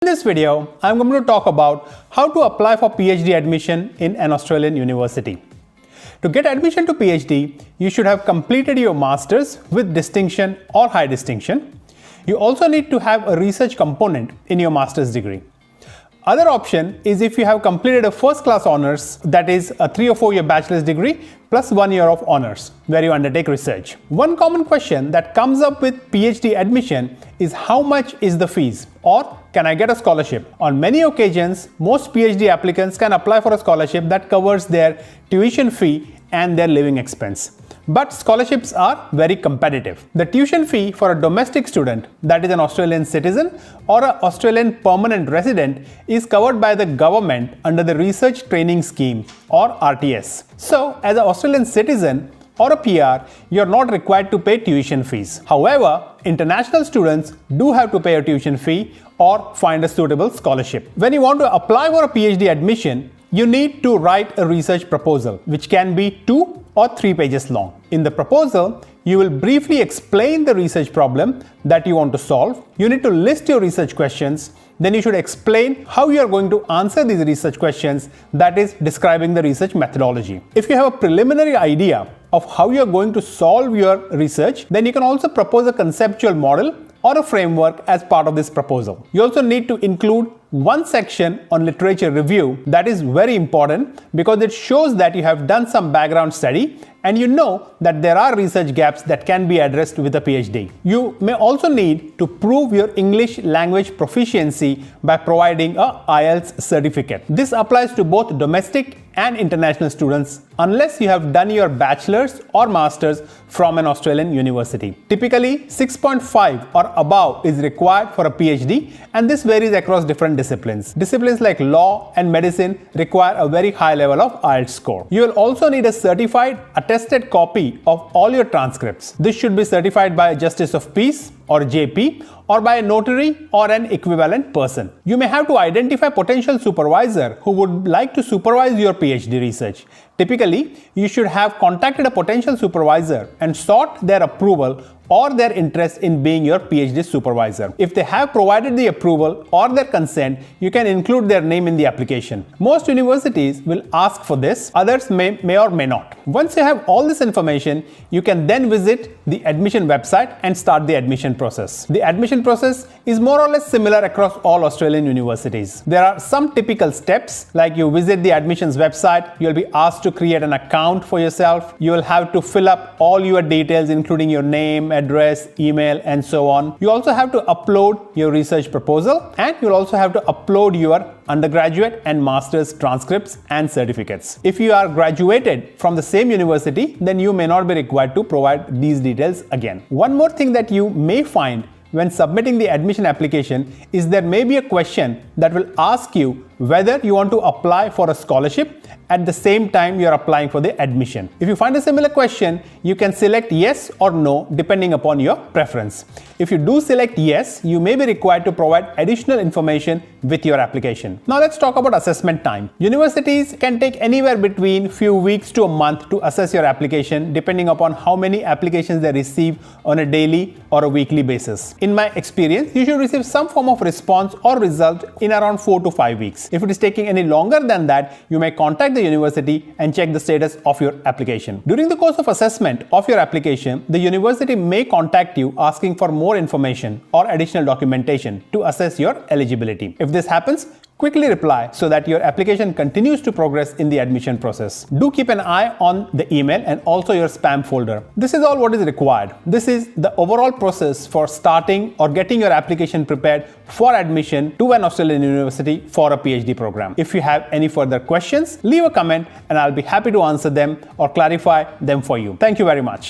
In this video, I'm going to talk about how to apply for PhD admission in an Australian university. To get admission to PhD, you should have completed your master's with distinction or high distinction. You also need to have a research component in your master's degree. Other option is if you have completed a first class honors, that is a 3 or 4 year bachelor's degree plus 1 year of honors where you undertake research. One common question that comes up with PhD admission is how much is the fees, or can I get a scholarship? On many occasions, most PhD applicants can apply for a scholarship that covers their tuition fee and their living expense. But scholarships are very competitive. The tuition fee for a domestic student, that is an Australian citizen or an Australian permanent resident, is covered by the government under the Research Training Scheme or RTS. So, as an Australian citizen or a PR, you are not required to pay tuition fees. However, international students do have to pay a tuition fee or find a suitable scholarship. When you want to apply for a PhD admission, you need to write a research proposal, which can be 2 or 3 pages long. In the proposal, you will briefly explain the research problem that you want to solve. You need to list your research questions. Then you should explain how you are going to answer these research questions, that is, describing the research methodology. If you have a preliminary idea of how you are going to solve your research, then you can also propose a conceptual model or a framework as part of this proposal. You also need to include one section on literature review. That is very important because it shows that you have done some background study and you know that there are research gaps that can be addressed with a PhD. You may also need to prove your English language proficiency by providing a IELTS certificate. This applies to both domestic and international students unless you have done your bachelor's or master's from an Australian university. Typically, 6.5 or above is required for a PhD, and this varies across different disciplines. Disciplines like law and medicine require a very high level of IELTS score. You will also need a certified attested copy of all your transcripts. This should be certified by a Justice of Peace or JP or by a notary or an equivalent person. You may have to identify a potential supervisor who would like to supervise your PhD research. Typically, you should have contacted a potential supervisor and sought their approval or their interest in being your PhD supervisor. If they have provided the approval or their consent, you can include their name in the application. Most universities will ask for this, others may or may not. Once you have all this information, you can then visit the admission website and start the admission process. The admission process is more or less similar across all Australian universities. There are some typical steps, like you visit the admissions website, you'll be asked to create an account for yourself, you will have to fill up all your details including your name, address, email, and so on. You also have to upload your research proposal, and you'll also have to upload your undergraduate and master's transcripts and certificates. If you are graduated from the same university, then you may not be required to provide these details again. One more thing that you may find when submitting the admission application is there may be a question that will ask you whether you want to apply for a scholarship at the same time you are applying for the admission. If you find a similar question, you can select yes or no depending upon your preference. If you do select yes, you may be required to provide additional information with your application. Now let's talk about assessment time. Universities can take anywhere between few weeks to a month to assess your application depending upon how many applications they receive on a daily or a weekly basis. In my experience, you should receive some form of response or result in around 4 to 5 weeks. If it is taking any longer than that, you may contact the university and check the status of your application. During the course of assessment of your application, the university may contact you asking for more information or additional documentation to assess your eligibility. If this happens, quickly reply so that your application continues to progress in the admission process. Do keep an eye on the email and also your spam folder. This is all what is required. This is the overall process for starting or getting your application prepared for admission to an Australian university for a PhD program. If you have any further questions, leave a comment and I'll be happy to answer them or clarify them for you. Thank you very much.